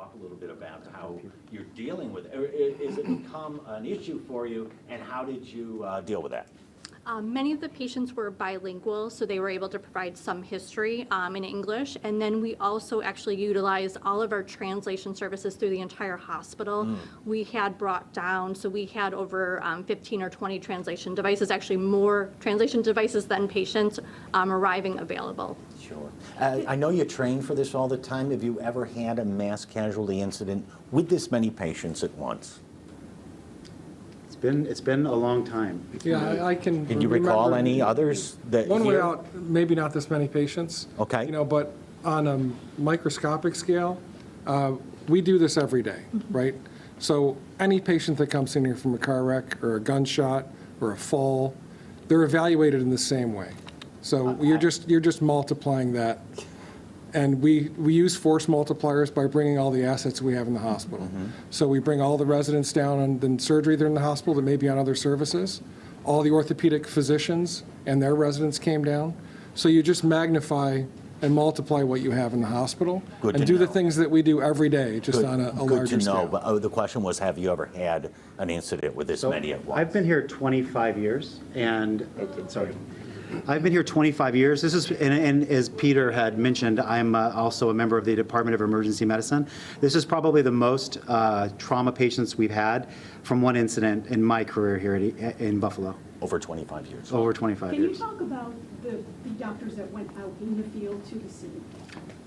talk a little bit about how you're dealing with it. Is it become an issue for you, and how did you deal with that? Many of the patients were bilingual, so they were able to provide some history in English. And then we also actually utilized all of our translation services through the entire hospital. We had brought down, so we had over 15 or 20 translation devices, actually more translation devices than patients arriving available. Sure. I know you train for this all the time. Have you ever had a mass casualty incident with this many patients at once? It's been a long time. Yeah, I can. Can you recall any others that One here? without, maybe not this many patients. Okay. You know, but on a microscopic scale, we do this every day, right? So any patient that comes in here from a car wreck or a gunshot or a fall, they're evaluated in the same way. So you're just multiplying that. And we use force multipliers by bringing all the assets we have in the hospital. So we bring all the residents down on the surgery they're in the hospital that may be on other services. All the orthopedic physicians and their residents came down. So you just magnify and multiply what you have in the hospital Good and to do the know. things that we do every day, just on a larger Good to know. scale. But the question was, have you ever had an incident with this So many at once? I've been here 25 years, and, sorry. I've been here 25 years. This is, and as Peter had mentioned, I'm also a member of the Department of Emergency Medicine. This is probably the most trauma patients we've had from one incident in my career here in Buffalo, Over 25 years. over 25 Can you years. talk about the doctors that went out in the field to the scene?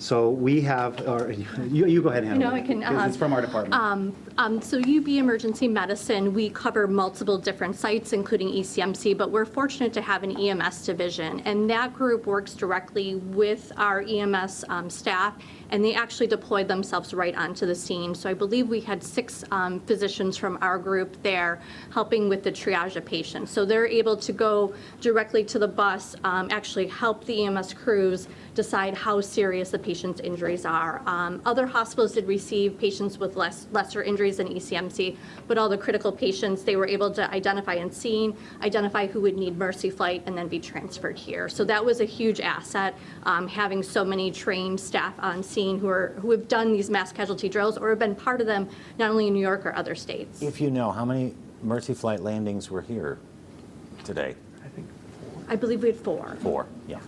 So we have, or you go ahead and handle No, it. I can, Because it's from our department. So UB Emergency Medicine, we cover multiple different sites, including ECMC, but we're fortunate to have an EMS division. And that group works directly with our EMS staff, and they actually deployed themselves right onto the scene. So I believe we had 6 physicians from our group there helping with the triage of patients. So they're able to go directly to the bus, actually help the EMS crews decide how serious the patient's injuries are. Other hospitals did receive patients with lesser injuries than ECMC, but all the critical patients, they were able to identify in scene, identify who would need mercy flight, and then be transferred here. So that was a huge asset, having so many trained staff on scene who have done these mass casualty drills or have been part of them, not only in New York or other states. If you know, how many Mercy flight landings were here today? I believe we had 4. 4, yeah.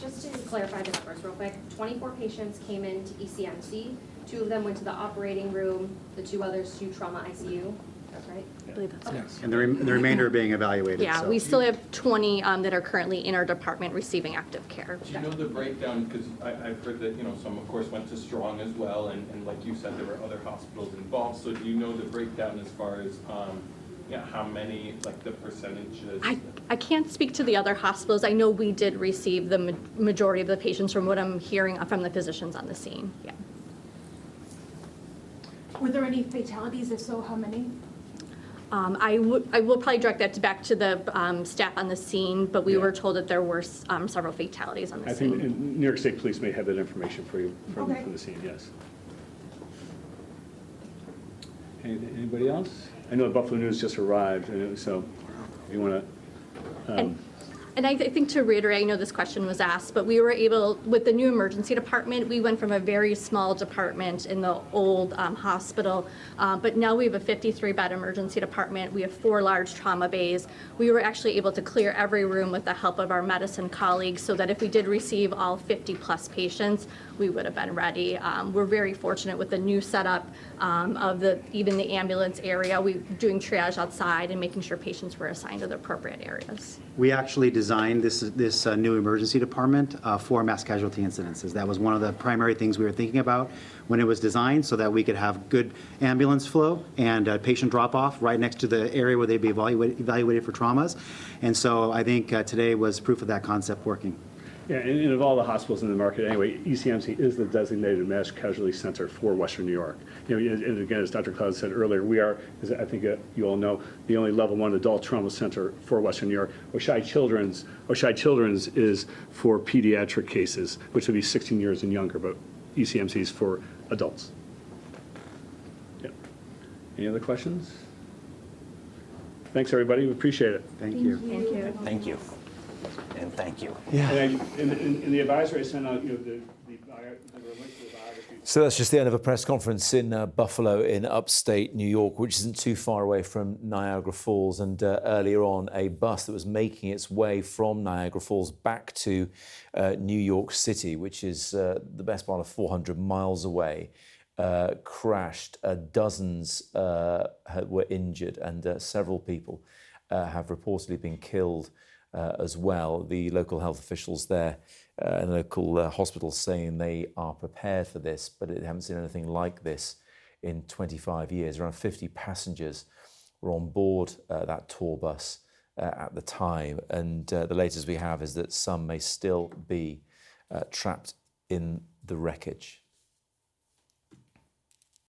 Just to clarify the numbers real quick, 24 patients came into ECMC, 2 of them went to the operating room, the 2 others to trauma ICU, that's right? I believe that's right. And the remainder are being evaluated. Yeah, so. we still have 20 that are currently in our department receiving active care. Do you know the breakdown, because I've heard that, some of course went to Strong as well, and like you said, there were other hospitals involved, so do you know the breakdown as far as, how many, like the percentages? I can't speak to the other hospitals. I know we did receive the majority of the patients from what I'm hearing from the physicians on the scene, yeah. Were there any fatalities? If so, how many? I will probably direct that back to the staff on the scene, but we were told that there were several fatalities on the I scene. think New York State Police may have that information for you from Okay. the scene, yes. Anybody else? I know Buffalo News just arrived, so if you want to, And I think to reiterate, I know this question was asked, but we were able, with the new emergency department, we went from a very small department in the old hospital, but now we have a 53-bed emergency department. We have 4 large trauma bays. We were actually able to clear every room with the help of our medicine colleagues so that if we did receive all 50-plus patients, we would have been ready. We're very fortunate with the new setup of even the ambulance area. We're doing triage outside and making sure patients were assigned to the appropriate areas. We actually designed this new emergency department for mass casualty incidences. That was one of the primary things we were thinking about when it was designed, so that we could have good ambulance flow and patient drop-off right next to the area where they'd be evaluated for traumas. And so I think today was proof of that concept working. yeah, and of all the hospitals in the market, anyway, ECMC is the designated mass casualty center for Western New York. And again, as Dr. Cloud said earlier, we are, as I think you all know, the only level 1 adult trauma center for Western New York. Oshai Children's is for pediatric cases, which would be 16 years and younger, but ECMC is for adults. Yeah. Any other questions? Thanks, everybody. We appreciate it. Thank you. Thank you. Thank you. And thank you. And in the advisory I sent out, the link to the biography. So that's just the end of a press conference in Buffalo in upstate New York, which isn't too far away from Niagara Falls. And earlier on, a bus that was making its way from Niagara Falls back to New York City, which is the best part of 400 miles away, crashed. Dozens were injured, and several people have reportedly been killed as well. The local health officials there and local hospitals saying they are prepared for this, but they haven't seen anything like this in 25 years. Around 50 passengers were on board that tour bus at the time, and the latest we have is that some may still be trapped in the wreckage.